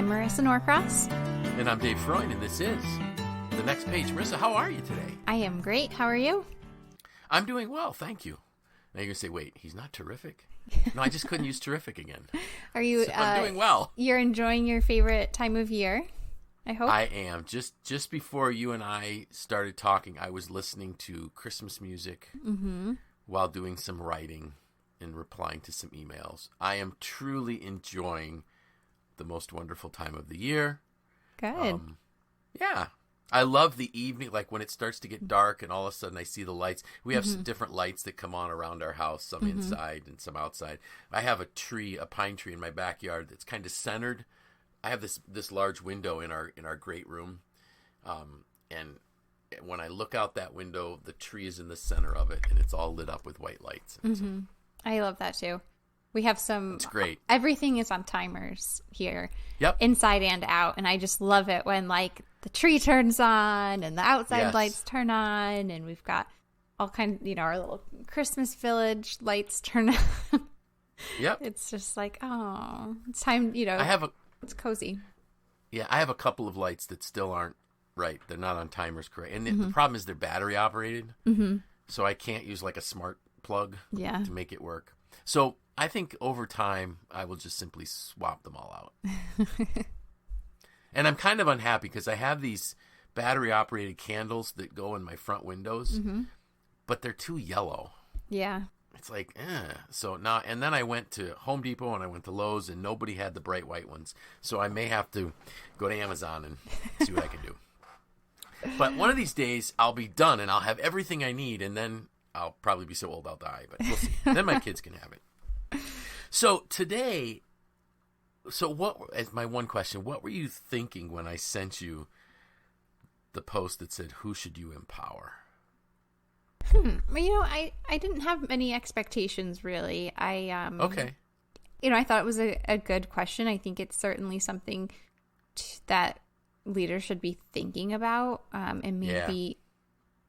I'm Marisa Norcross. And I'm Dave Freund, and this is The Next Page. Marisa, how are you today? I am great. How are you? I'm doing well, thank you. Now you're going to say, wait, he's not terrific? No, I just couldn't use terrific again. Are you? So I'm doing well. You're enjoying your favorite time of year, I hope? I am. Just before you and I started talking, I was listening to Christmas music while doing some writing and replying to some emails. I am truly enjoying the most wonderful time of the year. Good. Yeah. I love the evening, like when it starts to get dark and all of a sudden I see the lights. We have some different lights that come on around our house, some inside and some outside. I have a pine tree in my backyard that's kind of centered. I have this large window in our great room. And when I look out that window, the tree is in the center of it and it's all lit up with white lights. So, I love that too. We have some. it's great. Everything is on timers here. Yep. Inside and out. And I just love it when like the tree turns on and the outside lights turn on. And we've got all kinds, our little Christmas village lights turn on. Yep. It's just like, oh, it's time, it's cozy. Yeah, I have a couple of lights that still aren't right. They're not on timers correct. And the problem is they're battery operated. So I can't use like a smart plug to make it work. So I think over time, I will just simply swap them all out. And I'm kind of unhappy because I have these battery-operated candles that go in my front windows, but they're too yellow. Yeah. It's like, So now, and then I went to Home Depot and I went to Lowe's, and nobody had the bright white ones. So I may have to go to Amazon and see what I can do. But one of these days, I'll be done, and I'll have everything I need, and then I'll probably be so old I'll die. But we'll see. Then my kids can have it. So today, what is my one question? What were you thinking when I sent you the post that said, "Who should you empower?" I didn't have many expectations really. Okay. I thought it was a good question. I think it's certainly something that leaders should be thinking about, and maybe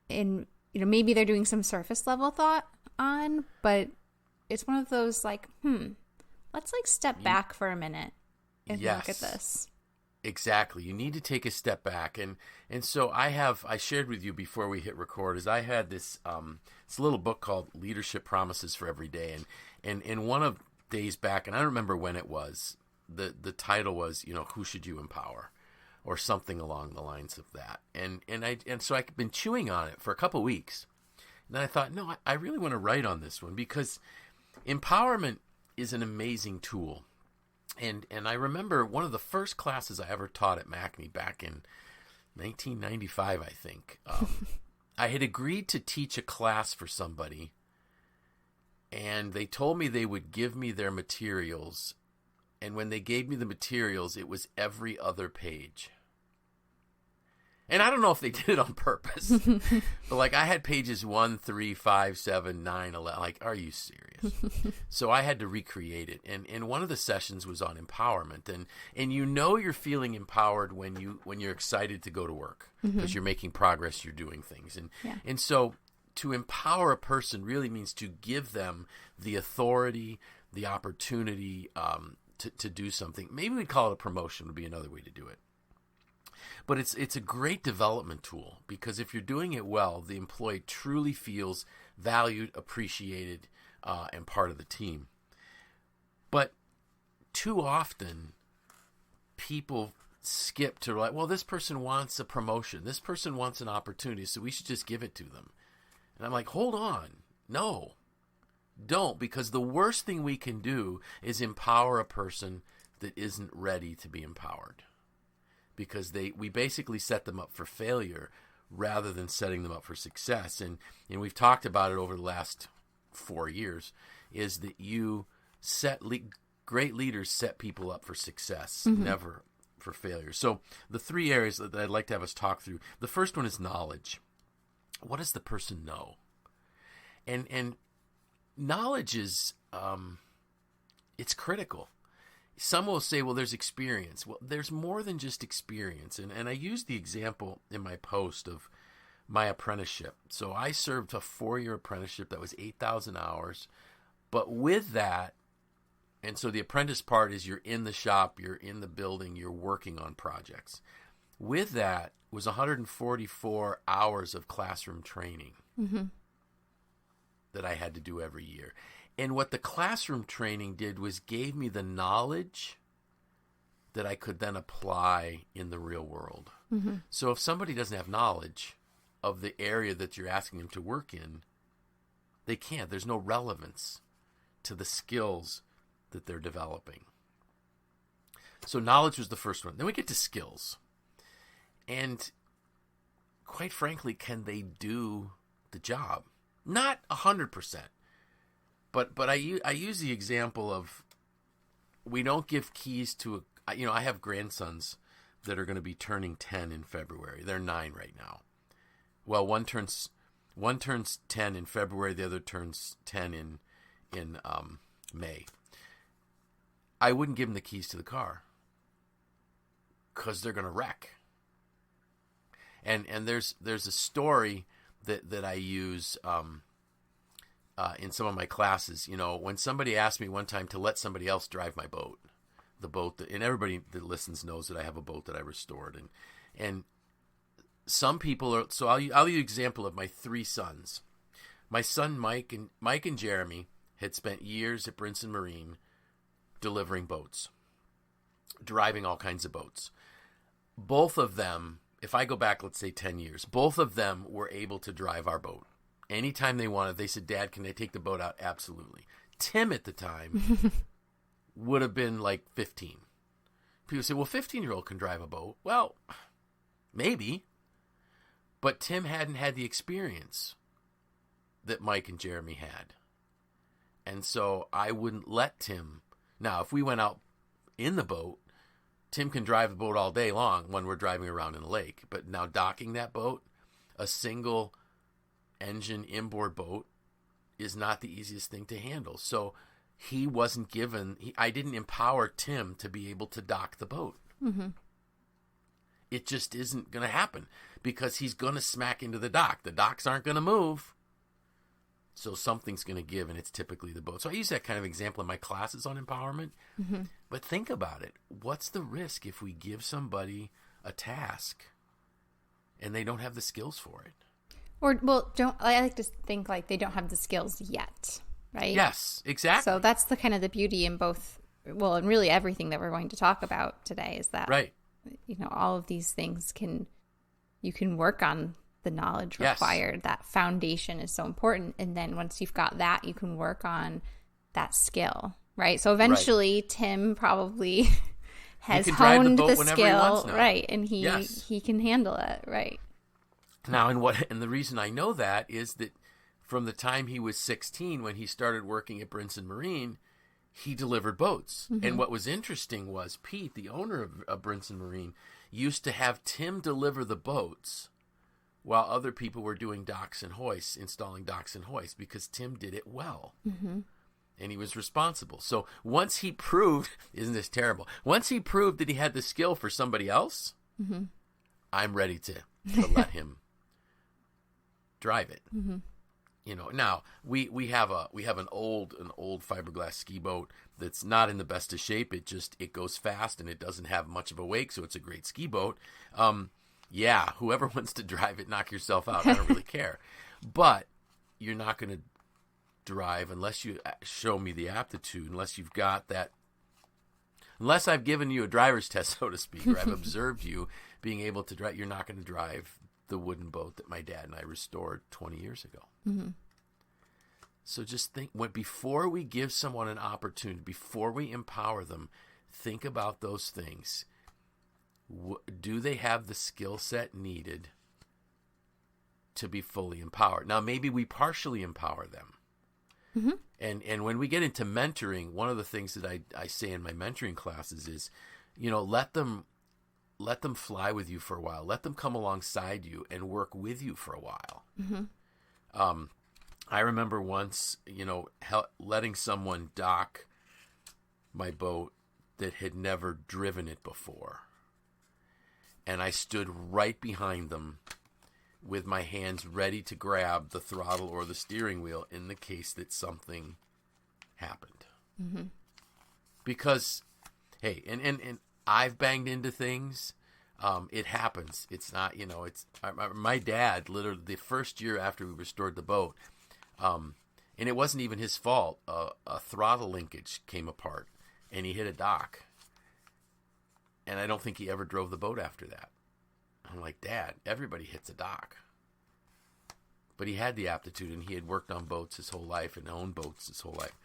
maybe they're doing some surface level thought on, but it's one of those like, let's like step back for a minute and look at this. Exactly. You need to take a step back. And so I shared with you before we hit record is I had this little book called Leadership Promises for Every Day. And one of days back, and I don't remember when it was, the title was, who should you empower? Or something along the lines of that. And so I've been chewing on it for a couple weeks. And then I thought, no, I really want to write on this one because empowerment is an amazing tool. And I remember one of the first classes I ever taught at MACNY back in 1995, I think. I had agreed to teach a class for somebody, and they told me they would give me their materials. And when they gave me the materials, it was every other page. And I don't know if they did it on purpose, but like I had pages 1, 3, 5, 7, 9, 11. Like, are you serious? So I had to recreate it. And one of the sessions was on empowerment. And you're feeling empowered when you're excited to go to work because you're making progress, you're doing things. And so to empower a person really means to give them the authority, the opportunity to do something. Maybe we'd call it a promotion would be another way to do it. But it's a great development tool because if you're doing it well, the employee truly feels valued, appreciated, and part of the team. But too often, people skip to like, well, this person wants a promotion. This person wants an opportunity, so we should just give it to them. And I'm like, hold on. No, don't, because the worst thing we can do is empower a person that isn't ready to be empowered. Because we basically set them up for failure rather than setting them up for success. And we've talked about it over the last 4 years, is that great leaders set people up for success, never for failure. So the 3 areas that I'd like to have us talk through, the first one is knowledge. What does the person know? And knowledge is, it's critical. Some will say, well, there's experience. Well, there's more than just experience. And I used the example in my post of my apprenticeship. So I served a 4-year apprenticeship that was 8,000 hours. But with that, And so the apprentice part is you're in the shop, you're in the building, you're working on projects. With that was 144 hours of classroom training that I had to do every year. And what the classroom training did was gave me the knowledge that I could then apply in the real world. So if somebody doesn't have knowledge of the area that you're asking them to work in, they can't. There's no relevance to the skills that they're developing. So knowledge was the first one. Then we get to skills. And quite frankly, can they do the job? Not 100%. But I use the example of we don't give keys to I have grandsons that are going to be turning 10 in February. They're 9 right now. Well, one turns 10 in February, the other turns 10 in May. I wouldn't give them the keys to the car because they're going to wreck. And there's a story that I use in some of my classes. When somebody asked me one time to let somebody else drive my boat, and everybody that listens knows that I have a boat that I restored, and some people are. So I'll use an example of my 3 sons. My son Mike and Jeremy had spent years at Brinson Marine delivering boats, driving all kinds of boats. Both of them, if I go back, let's say 10 years, both of them were able to drive our boat. Anytime they wanted, they said, "Dad, can I take the boat out?" Absolutely. Tim at the time would have been like 15. People say, well, 15-year-old can drive a boat. Well, maybe. But Tim hadn't had the experience that Mike and Jeremy had. And so I wouldn't let Tim. Now, if we went out in the boat, Tim can drive the boat all day long when we're driving around in the lake. But now docking that boat, a single engine inboard boat, is not the easiest thing to handle. So he wasn't given, I didn't empower Tim to be able to dock the boat. It just isn't going to happen because he's going to smack into the dock. The docks aren't going to move. So something's going to give, and it's typically the boat. So I use that kind of example in my classes on empowerment. But think about it. What's the risk if we give somebody a task and they don't have the skills for it? I like to think like they don't have the skills yet, right? Yes, exactly. So that's the kind of the beauty in both, and really everything that we're going to talk about today is that, right. All of these things you can work on the knowledge required. Yes. That foundation is so important. And then once you've got that, you can work on that skill, right? So eventually Tim probably has honed the skill, right? And he can handle it, right? Now, and the reason I know that is that from the time he was 16, when he started working at Brinson Marine, he delivered boats. And what was interesting was Pete, the owner of Brinson Marine, used to have Tim deliver the boats while other people were doing docks and hoists, installing docks and hoists, because Tim did it well. And he was responsible. So once he proved, isn't this terrible? Once he proved that he had the skill for somebody else, I'm ready to let him drive it. Now we have an old fiberglass ski boat that's not in the best of shape. It goes fast and it doesn't have much of a wake, so it's a great ski boat. Whoever wants to drive it, knock yourself out. I don't really care. But you're not going to drive unless you show me the aptitude, unless you've got that. Unless I've given you a driver's test, so to speak, or I've observed you being able to drive, you're not going to drive the wooden boat that my dad and I restored 20 years ago. So just think, before we give someone an opportunity, before we empower them, think about those things. Do they have the skill set needed to be fully empowered? Now, maybe we partially empower them. And when we get into mentoring, one of the things that I say in my mentoring classes is, let them fly with you for a while. Let them come alongside you and work with you for a while. I remember once, letting someone dock my boat that had never driven it before. And I stood right behind them with my hands ready to grab the throttle or the steering wheel in the case that something happened. Because, hey, and I've banged into things. It happens. It's not, it's my dad, literally the first year after we restored the boat, and it wasn't even his fault. A throttle linkage came apart, and he hit a dock. And I don't think he ever drove the boat after that. I'm like, Dad, everybody hits a dock. But he had the aptitude, and he had worked on boats his whole life and owned boats his whole life.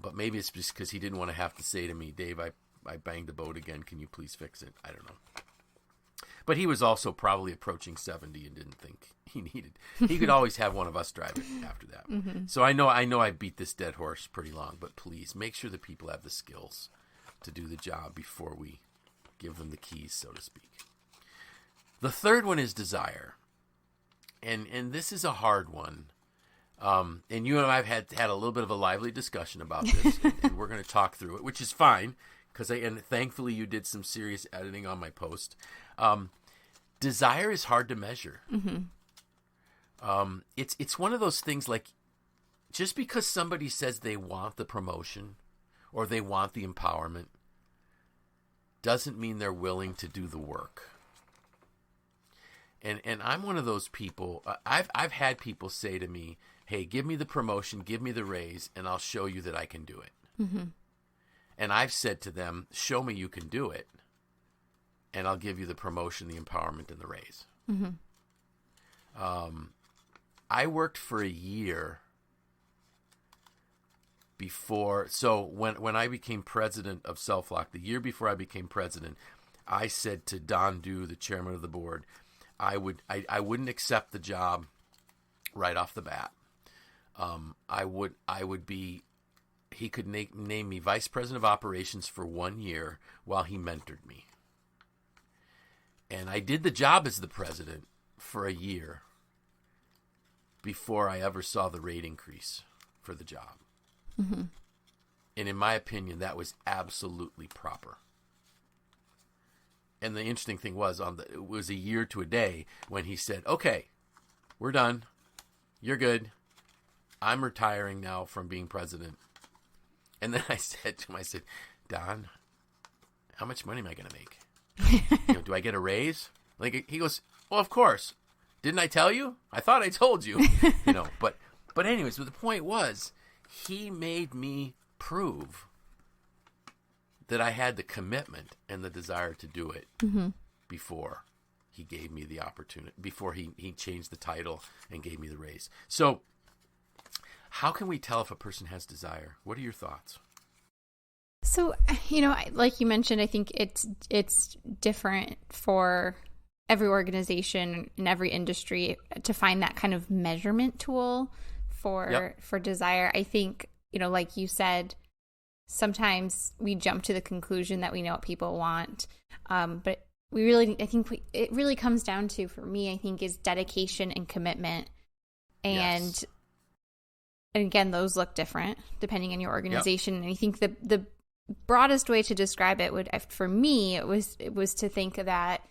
But maybe it's just because he didn't want to have to say to me, Dave, I banged the boat again. Can you please fix it? I don't know. But he was also probably approaching 70 and didn't think he could always have one of us drive it after that. Mm-hmm. So I know I beat this dead horse pretty long, but please make sure that people have the skills to do the job before we give them the keys, so to speak. The third one is desire. And this is a hard one. And you and I have had a little bit of a lively discussion about this, and we're going to talk through it, which is fine, and thankfully you did some serious editing on my post. Desire is hard to measure. Mm-hmm. It's one of those things, like, just because somebody says they want the promotion or they want the empowerment doesn't mean they're willing to do the work. And I'm one of those people. I've had people say to me, hey, give me the promotion, give me the raise, and I'll show you that I can do it. Mm-hmm. And I've said to them, show me you can do it, and I'll give you the promotion, the empowerment, and the raise. Mm-hmm. I worked for a year before. So when I became president of SelfLock, the year before I became president, I said to Don Dew, the chairman of the board, I wouldn't accept the job right off the bat. He could name me vice president of operations for 1 year while he mentored me. And I did the job as the president for a year before I ever saw the rate increase for the job. Mm-hmm. And in my opinion, that was absolutely proper. And the interesting thing was, it was a year to a day when he said, okay, we're done. You're good. I'm retiring now from being president. And then I said to him, Don, how much money am I going to make? Do I get a raise? Like, he goes, well, of course. Didn't I tell you? I thought I told you. But anyways, the point was, he made me prove that I had the commitment and the desire to do it before he gave me the opportunity, before he changed the title and gave me the raise. So how can we tell if a person has desire? What are your thoughts? So, like you mentioned, I think it's different for every organization in every industry to find that kind of measurement tool for desire. I think, like you said, sometimes we jump to the conclusion that we know what people want. But it really comes down to, for me, I think, is dedication and commitment. And again, those look different depending on your organization. Yep. And I think the broadest way to describe it for me, it was to think that,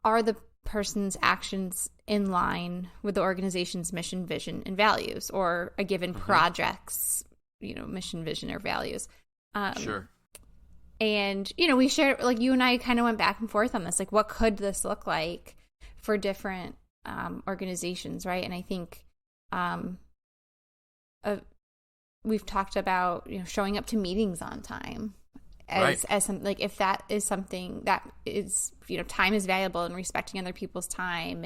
are the person's actions in line with the organization's mission, vision, and values, or a given project's mission, vision, or values. Sure. And, we shared, like, you and I kind of went back and forth on this, like, what could this look like for different organizations, right? And I think we've talked about, showing up to meetings on time as something, like, if that is something that is, time is valuable, and respecting other people's time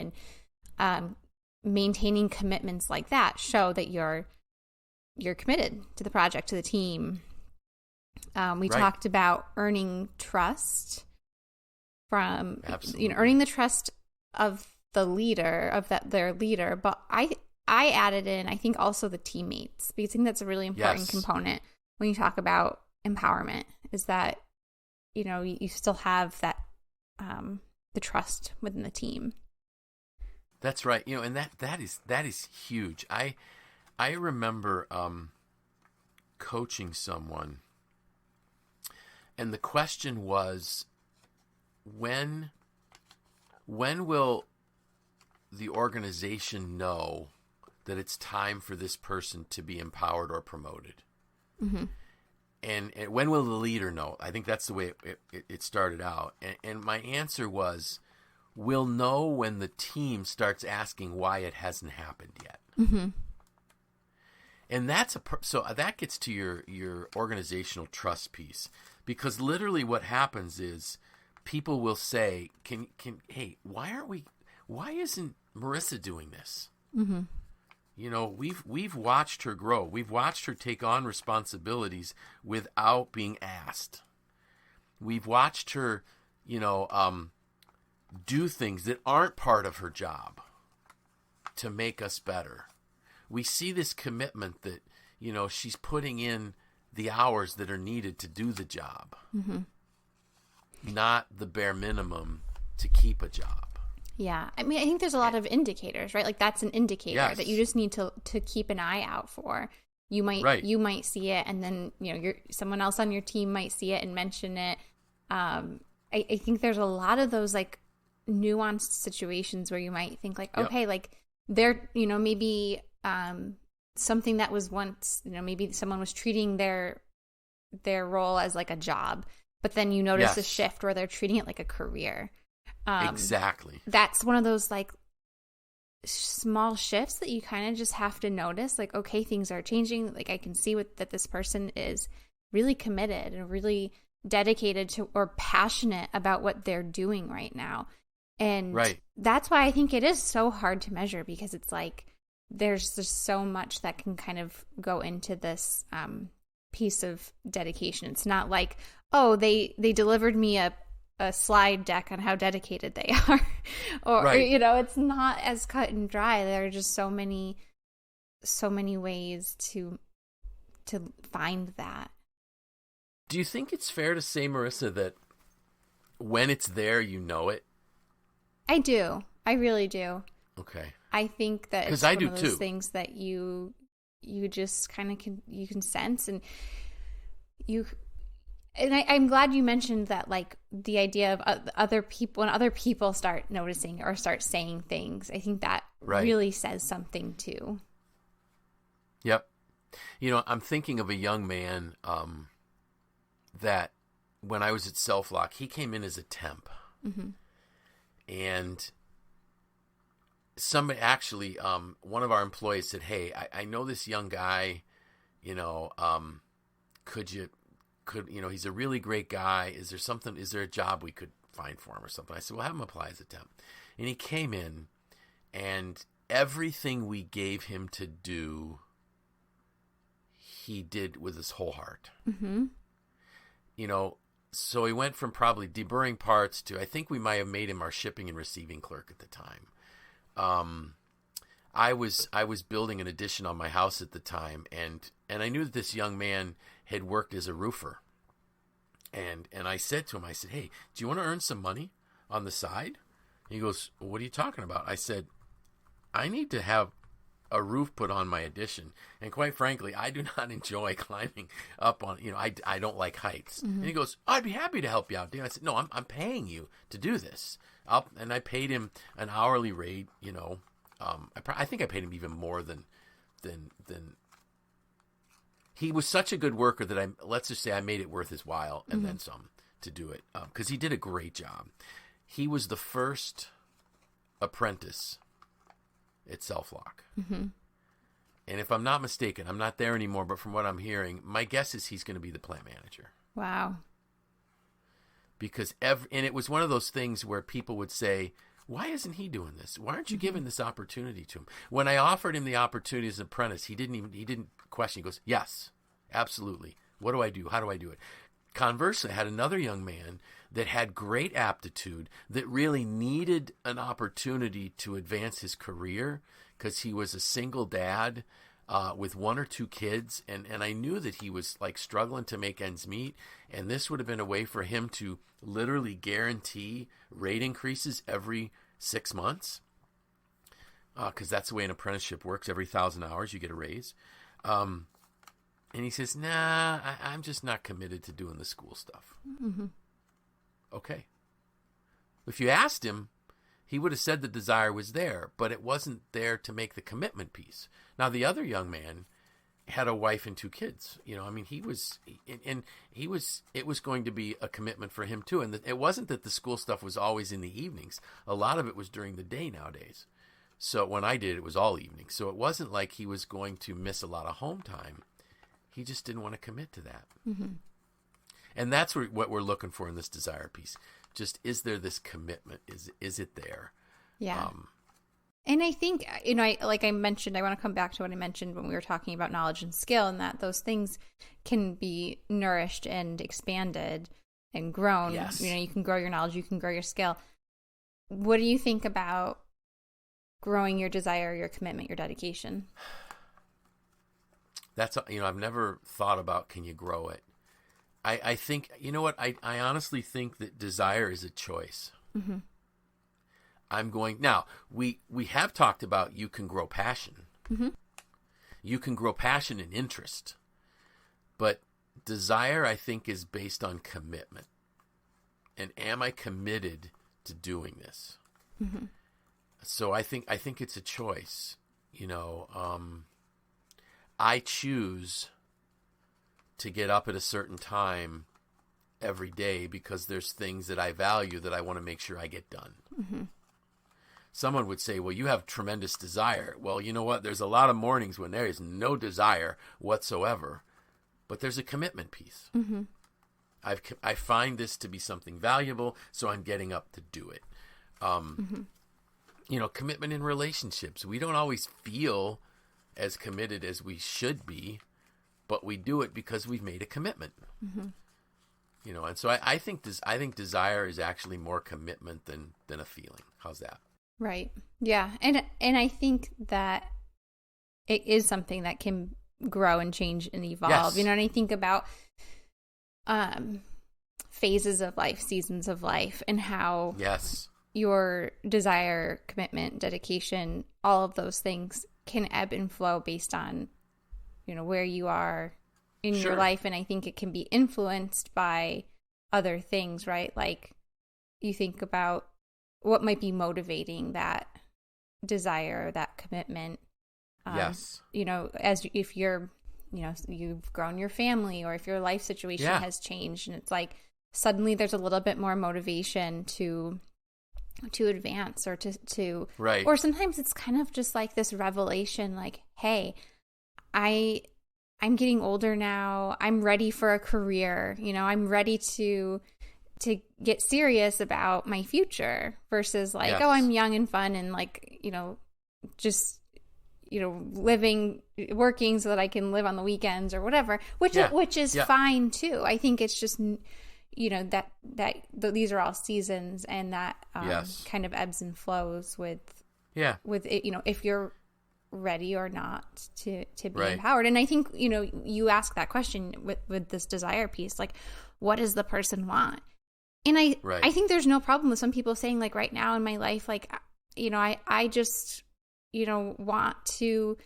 and maintaining commitments like that show that you're committed to the project, to the team. We talked about earning trust from, earning the trust of the leader, their leader. But I added in, I think, also the teammates, because I think that's a really important component when you talk about empowerment, is that, you still have that, the trust within the team. That's right. And that is huge. I remember coaching someone, and the question was, when will the organization know that it's time for this person to be empowered or promoted? Mm-hmm. and when will the leader know? I think that's the way it started out. And my answer was, we'll know when the team starts asking why it hasn't happened yet. Mm-hmm. And so that gets to your organizational trust piece, because literally what happens is people will say, hey, why isn't Marisa doing this? Mm-hmm. You know, we've watched her grow. We've watched her take on responsibilities without being asked. We've watched her, do things that aren't part of her job to make us better. We see this commitment that, she's putting in the hours that are needed to do the job, mm-hmm. not the bare minimum to keep a job. Yeah. I mean, I think there's a lot of indicators, right? Like that's an indicator Yes. that you just need to keep an eye out for. You might see it, and then, someone else on your team might see it and mention it. I think there's a lot of those like nuanced situations where you might think like, okay, like they're, maybe something that was once, maybe someone was treating their role as like a job, but then you notice a shift where they're treating it like a career. Exactly. That's one of those like small shifts that you kind of just have to notice. Like, okay, things are changing. Like I can see that this person is really committed and really dedicated to or passionate about what they're doing right now. And that's why I think it is so hard to measure, because it's like there's just so much that can kind of go into this piece of dedication. It's not like, oh, they delivered me a slide deck on how dedicated they are. or it's not as cut and dry. There are just so many ways to find that. Do you think it's fair to say, Marisa, that when it's there, you know it? I do. I really do. Okay. I think that it's I one do of those too. things that you just kind of can sense, and I'm glad you mentioned that, like the idea of other people, when other people start noticing or start saying things. I think that really says something too. Yep. I'm thinking of a young man that when I was at Self-Lock, he came in as a temp. Mm-hmm. And somebody actually, one of our employees said, hey, I know this young guy, he's a really great guy. Is there a job we could find for him or something? I said, well, have him apply as a temp. And he came in, and everything we gave him to do, he did with his whole heart. Mm-hmm. So he went from probably deburring parts to, I think we might have made him our shipping and receiving clerk at the time. I was building an addition on my house at the time, and I knew that this young man had worked as a roofer. And I said to him, hey, do you want to earn some money on the side? He goes, what are you talking about? I said, I need to have a roof put on my addition. And quite frankly, I do not enjoy climbing up on, I don't like heights. Mm-hmm. And he goes, I'd be happy to help you out, Dan. I said, no, I'm paying you to do this. And I paid him an hourly rate, I think I paid him even more than he was such a good worker that let's just say I made it worth his while and then some to do it. Because he did a great job. He was the first apprentice at Self-Lock. Mm-hmm. And if I'm not mistaken, I'm not there anymore, but from what I'm hearing, my guess is he's going to be the plant manager. Wow. Because and it was one of those things where people would say, why isn't he doing this? Why aren't you giving this opportunity to him? When I offered him the opportunity as an apprentice, he didn't question. He goes, yes, absolutely. What do I do? How do I do it? Conversely, I had another young man that had great aptitude that really needed an opportunity to advance his career because he was a single dad with one or two kids. And I knew that he was like struggling to make ends meet. And this would have been a way for him to literally guarantee rate increases every 6 months. Because that's the way an apprenticeship works. Every 1,000 hours, you get a raise. And he says, nah, I'm just not committed to doing the school stuff. Mm-hmm. Okay. If you asked him, he would have said the desire was there, but it wasn't there to make the commitment piece. Now, the other young man, had a wife and 2 kids. I mean, it was going to be a commitment for him too. And it wasn't that the school stuff was always in the evenings. A lot of it was during the day nowadays. So when I did, it was all evening. So it wasn't like he was going to miss a lot of home time. He just didn't want to commit to that. Mm-hmm. And that's what we're looking for in this desire piece. Just, is there this commitment? Is it there? Yeah. And I think, like I mentioned, I want to come back to what I mentioned when we were talking about knowledge and skill, and that those things can be nourished and expanded and grown. Yes. You can grow your knowledge, you can grow your skill. What do you think about growing your desire, your commitment, your dedication? That's, I've never thought about, can you grow it? I think, I honestly think that desire is a choice. Mm-hmm. Now, we have talked about you can grow passion. Mm-hmm. You can grow passion and interest. But desire, I think, is based on commitment. And am I committed to doing this? Mm-hmm. So I think it's a choice. I choose to get up at a certain time every day because there's things that I value that I want to make sure I get done. Mm-hmm. Someone would say, well, you have tremendous desire. Well, you know what? There's a lot of mornings when there is no desire whatsoever, but there's a commitment piece. Mm-hmm. I find this to be something valuable, so I'm getting up to do it. Mm-hmm. Commitment in relationships. We don't always feel as committed as we should be, but we do it because we've made a commitment. Mm-hmm. And so I think desire is actually more commitment than a feeling. How's that? Right. Yeah. And I think that it is something that can grow and change and evolve. Yes. And I think about phases of life, seasons of life, and how yes, your desire, commitment, dedication, all of those things can ebb and flow based on, where you are in Sure. your life. And I think it can be influenced by other things, right? Like you think about what might be motivating that desire, that commitment. Yes. If you're, you've grown your family, or if your life situation has changed, and it's like suddenly there's a little bit more motivation to advance, or to right. Or sometimes it's kind of just like this revelation, like, hey, I'm getting older now. I'm ready for a career. I'm ready to get serious about my future versus like, yes. oh, I'm young and fun and like, just, working so that I can live on the weekends or whatever, which is fine too. I think it's just, that these are all seasons, and that kind of ebbs and flows with it, if you're ready or not to be right. empowered. And I think, you ask that question with this desire piece, like, what does the person want? And I think there's no problem with some people saying, like, right now in my life, like, I just, want to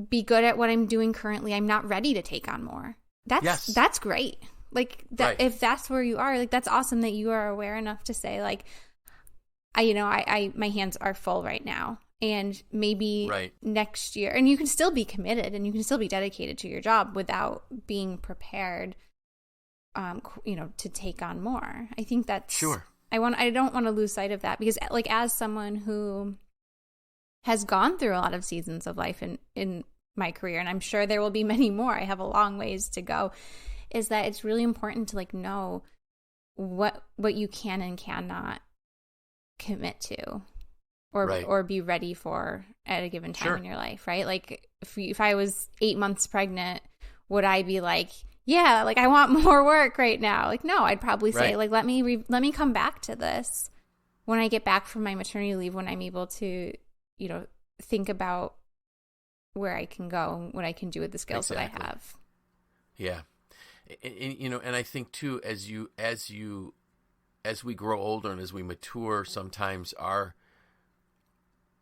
be good at what I'm doing currently. I'm not ready to take on more. That's great. Like that, right. If that's where you are, like, that's awesome that you are aware enough to say, like, I my hands are full right now. And maybe next year, and you can still be committed and you can still be dedicated to your job without being prepared, to take on more. I think that's sure. I don't want to lose sight of that, because like, as someone who has gone through a lot of seasons of life in my career, and I'm sure there will be many more, I have a long ways to go, is that it's really important to like know what you can and cannot commit to. Or be ready for at a given time in your life, right? Like if I was 8 months pregnant, would I be like, yeah, like I want more work right now? Like, no, I'd probably say like, let me come back to this when I get back from my maternity leave, when I'm able to, think about where I can go, what I can do with the skills that I have. Yeah. And I think too, as we grow older and as we mature, sometimes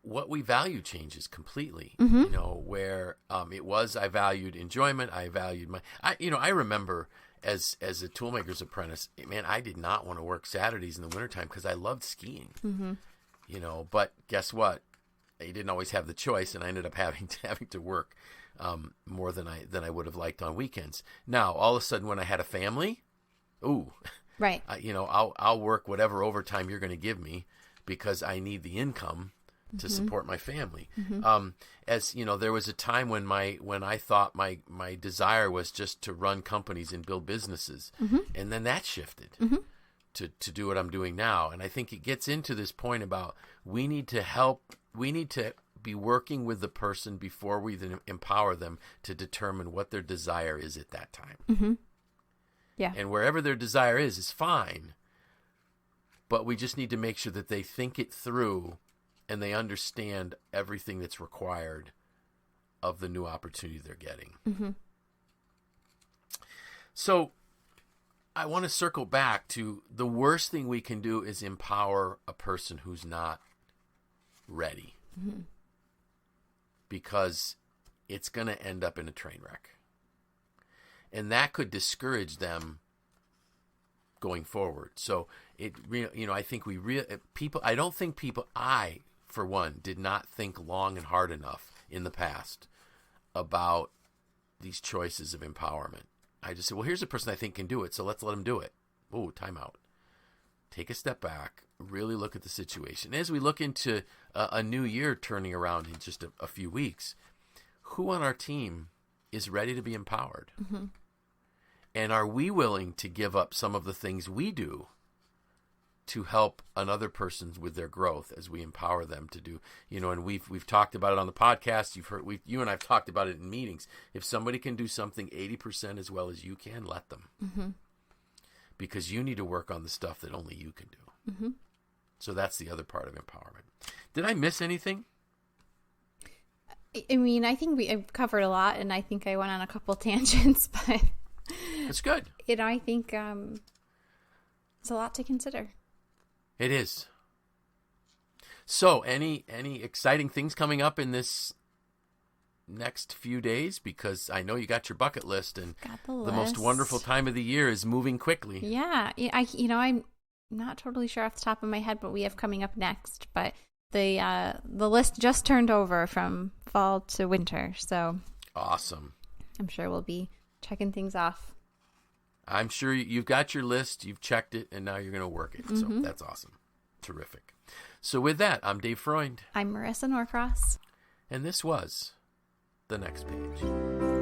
what we value changes completely. Mm-hmm. Where it was, I valued enjoyment. I valued I remember as a toolmaker's apprentice, man, I did not want to work Saturdays in the wintertime because I loved skiing. Mm-hmm. But guess what? I didn't always have the choice, and I ended up having to work more than I would have liked on weekends. Now, all of a sudden, when I had a family, ooh, right, I'll work whatever overtime you're going to give me because I need the income to support my family. As you know, there was a time when I thought my desire was just to run companies and build businesses, and then that shifted to do what I'm doing now. And I think it gets into this point about we need to be working with the person before we then empower them to determine what their desire is at that time. Yeah, and wherever their desire is fine, but we just need to make sure that they think it through and they understand everything that's required of the new opportunity they're getting. So I want to circle back to the worst thing we can do is empower a person who's not ready, because it's going to end up in a train wreck. And that could discourage them going forward. So I think I, for one, did not think long and hard enough in the past about these choices of empowerment. I just said, well, here's a person I think can do it, so let's let him do it. Oh, time out. Take a step back, really look at the situation. As we look into a new year turning around in just a few weeks, who on our team is ready to be empowered? And are we willing to give up some of the things we do to help another person with their growth as we empower them to do, and we've talked about it on the podcast. You've heard, you and I've talked about it in meetings. If somebody can do something 80% as well as you can, let them, because you need to work on the stuff that only you can do. So that's the other part of empowerment. Did I miss anything? I mean, I think I've covered a lot, and I think I went on a couple tangents, but it's good. I think it's a lot to consider. It is. So, any exciting things coming up in this next few days? Because I know you got your bucket list, and the most wonderful time of the year is moving quickly. Yeah, I'm not totally sure off the top of my head what we have coming up next, but the list just turned over from fall to winter, so awesome. I'm sure we'll be checking things off. I'm sure you've got your list, you've checked it, and now you're going to work it. So that's awesome. Terrific. So with that, I'm Dave Freund. I'm Marissa Norcross. And this was The Next Page.